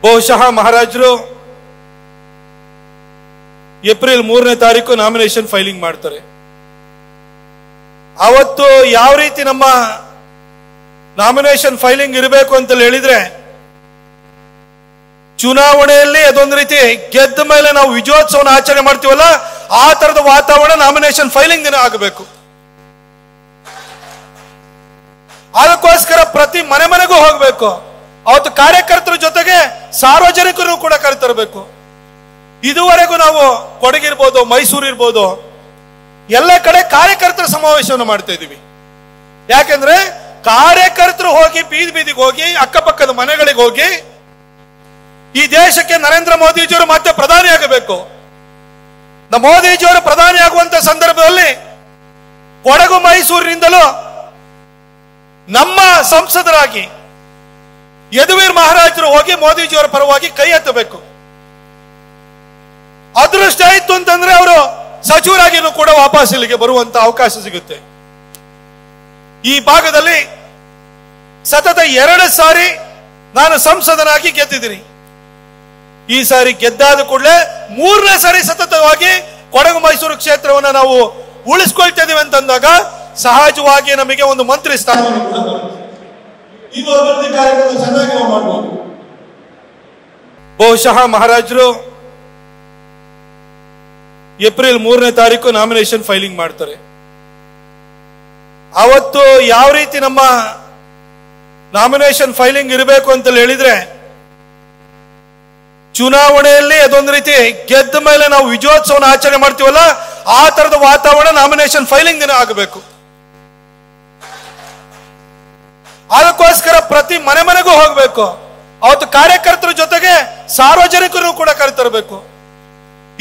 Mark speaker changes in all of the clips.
Speaker 1: ಬಹುಶಃ ಮಹಾರಾಜರು ಏಪ್ರಿಲ್ 3ನೇ ತಾರೀಕು ನಾಮಿನೇಷನ್ ಫೈಲಿಂಗ್ ಮಾಡ್ತಾರೆ. ಅವತ್ತು ಯಾವ ರೀತಿ ನಮ್ಮ ನಾಮಿನೇಷನ್ ಫೈಲಿಂಗ್ ಇರಬೇಕು ಅಂತ ಹೇಳಿದ್ರೆ, ಚುನಾವಣೆಯಲ್ಲಿ ಅದೊಂದು ರೀತಿ ಗೆದ್ದ ಮೇಲೆ ನಾವು ವಿಜಯೋತ್ಸವನ ಆಚರಣೆ ಮಾಡ್ತೀವಲ್ಲ, ಆ ತರದ ವಾತಾವರಣ ನಾಮಿನೇಷನ್ ಫೈಲಿಂಗ್ ದಿನ ಆಗಬೇಕು. ಅದಕ್ಕೋಸ್ಕರ ಪ್ರತಿ ಮನೆ ಮನೆಗೂ ಹೋಗಬೇಕು. ಅವತ್ತು ಕಾರ್ಯಕರ್ತರ ಜೊತೆಗೆ ಸಾರ್ವಜನಿಕರು ಕೂಡ ಕರೆತರಬೇಕು. ಇದುವರೆಗೂ ನಾವು ಕೊಡಗಿರ್ಬೋದು, ಮೈಸೂರು ಇರ್ಬೋದು, ಎಲ್ಲ ಕಡೆ ಕಾರ್ಯಕರ್ತರ ಸಮಾವೇಶವನ್ನು ಮಾಡ್ತಾ ಇದ್ದೀವಿ. ಯಾಕೆಂದ್ರೆ ಕಾರ್ಯಕರ್ತರು ಹೋಗಿ ಬೀದಿ ಬೀದಿಗೆ ಹೋಗಿ, ಅಕ್ಕಪಕ್ಕದ ಮನೆಗಳಿಗೆ ಹೋಗಿ, ಈ ದೇಶಕ್ಕೆ ನರೇಂದ್ರ ಮೋದಿಜಿಯವರು ಮತ್ತೆ ಪ್ರಧಾನಿ ಆಗಬೇಕು. ಮೋದಿಜಿಯವರು ಪ್ರಧಾನಿ ಆಗುವಂತ ಸಂದರ್ಭದಲ್ಲಿ ಕೊಡಗು ಮೈಸೂರಿನಿಂದಲೂ ನಮ್ಮ ಸಂಸದರಾಗಿ ಯದುವೀರ್ ಮಹಾರಾಜರು ಹೋಗಿ ಮೋದಿಜಿಯವರ ಪರವಾಗಿ ಕೈ ಎತ್ತಬೇಕು. ಅದೃಷ್ಟ ಆಯ್ತು ಅಂತಂದ್ರೆ ಅವರು ಸಚಿವರಾಗಿನೂ ಕೂಡ ವಾಪಸ್ ಇಲ್ಲಿಗೆ ಬರುವಂತ ಅವಕಾಶ ಸಿಗುತ್ತೆ. ಈ ಭಾಗದಲ್ಲಿ ಸತತ 2 ಸಾರಿ ನಾನು ಸಂಸದನಾಗಿ ಗೆದ್ದಿದ್ದೀನಿ. ಈ ಸಾರಿ ಗೆದ್ದಾದ ಕೂಡಲೇ 3ನೇ ಸಾರಿ ಸತತವಾಗಿ ಕೊಡಗು ಮೈಸೂರು ಕ್ಷೇತ್ರವನ್ನು ನಾವು ಉಳಿಸ್ಕೊಳ್ತಾ ಇದೀವಿ ಅಂತಂದಾಗ ಸಹಜವಾಗಿ ನಮಗೆ ಒಂದು ಮಂತ್ರಿ ಸ್ಥಾನ ಇದು ಅಭಿವೃದ್ಧಿ ಕಾರ್ಯಕ್ರಮ ಚೆನ್ನಾಗಿ ನಾವು ಮಾಡಬಹುದು. ಬಹುಶಃ ಮಹಾರಾಜರು ಏಪ್ರಿಲ್ 3ನೇ ತಾರೀಕು ನಾಮಿನೇಷನ್ ಫೈಲಿಂಗ್ ಮಾಡ್ತಾರೆ. ಅವತ್ತು ಯಾವ ರೀತಿ ನಮ್ಮ ನಾಮಿನೇಷನ್ ಫೈಲಿಂಗ್ ಇರಬೇಕು ಅಂತ ಹೇಳಿದ್ರೆ, ಚುನಾವಣೆಯಲ್ಲಿ ಅದೊಂದು ರೀತಿ ಗೆದ್ದ ಮೇಲೆ ನಾವು ವಿಜಯೋತ್ಸವನ ಆಚರಣೆ ಮಾಡ್ತೀವಲ್ಲ, ಆ ತರದ ವಾತಾವರಣ ನಾಮಿನೇಷನ್ ಫೈಲಿಂಗ್ ದಿನ ಆಗಬೇಕು. ಅದಕ್ಕೋಸ್ಕರ ಪ್ರತಿ ಮನೆ ಮನೆಗೂ ಹೋಗಬೇಕು. ಅವತ್ತು ಕಾರ್ಯಕರ್ತರ ಜೊತೆಗೆ ಸಾರ್ವಜನಿಕರು ಕೂಡ ಕರೆತರಬೇಕು.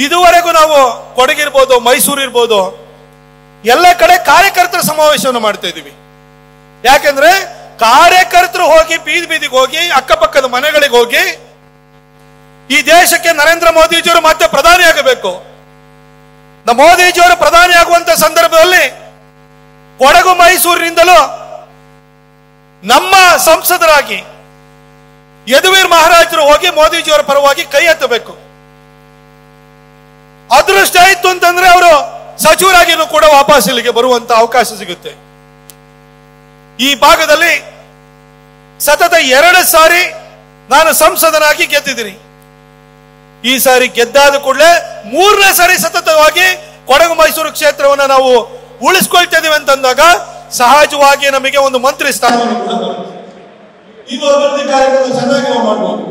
Speaker 1: ಇದುವರೆಗೂ ನಾವು ಕೊಡಗಿರ್ಬೋದು, ಮೈಸೂರು ಇರ್ಬೋದು, ಎಲ್ಲ ಕಡೆ ಕಾರ್ಯಕರ್ತರ ಸಮಾವೇಶವನ್ನು ಮಾಡ್ತಾ ಇದ್ದೀವಿ. ಯಾಕೆಂದ್ರೆ ಕಾರ್ಯಕರ್ತರು ಹೋಗಿ ಬೀದಿ ಬೀದಿಗೆ ಹೋಗಿ, ಅಕ್ಕಪಕ್ಕದ ಮನೆಗಳಿಗೆ ಹೋಗಿ, ಈ ದೇಶಕ್ಕೆ ನರೇಂದ್ರ ಮೋದಿಜಿಯವರು ಮತ್ತೆ ಪ್ರಧಾನಿ ಆಗಬೇಕು. ಮೋದಿಜಿಯವರು ಪ್ರಧಾನಿ ಆಗುವಂತ ಸಂದರ್ಭದಲ್ಲಿ ಕೊಡಗು ಮೈಸೂರಿನಿಂದಲೂ ನಮ್ಮ ಸಂಸದರಾಗಿ ಯದುವೀರ್ ಮಹಾರಾಜರು ಹೋಗಿ ಮೋದಿಜಿಯವರ ಪರವಾಗಿ ಕೈ ಎತ್ತಬೇಕು. ಅದೃಷ್ಟ ಆಯ್ತು ಅಂತಂದ್ರೆ ಅವರು ಸಚಿವರಾಗಿನೂ ಕೂಡ ವಾಪಸ್ ಇಲ್ಲಿಗೆ ಬರುವಂತ ಅವಕಾಶ ಸಿಗುತ್ತೆ. ಈ ಭಾಗದಲ್ಲಿ ಸತತ 2 ಸಾರಿ ನಾನು ಸಂಸದನಾಗಿ ಗೆದ್ದಿದ್ದೀನಿ. ಈ ಸಾರಿ ಗೆದ್ದಾದ ಕೂಡಲೇ 3ನೇ ಸಾರಿ ಸತತವಾಗಿ ಕೊಡಗು ಮೈಸೂರು ಕ್ಷೇತ್ರವನ್ನು ನಾವು ಉಳಿಸ್ಕೊಳ್ತಾ ಇದೀವಿ ಅಂತಂದಾಗ ಸಹಜವಾಗಿ ನಮಗೆ ಒಂದು ಮಂತ್ರಿ ಸ್ಥಾನ ಇದು ಅಭಿವೃದ್ಧಿ ಕಾರ್ಯಕ್ರಮ ಚೆನ್ನಾಗಿ ನಾವು ಮಾಡಬಹುದು.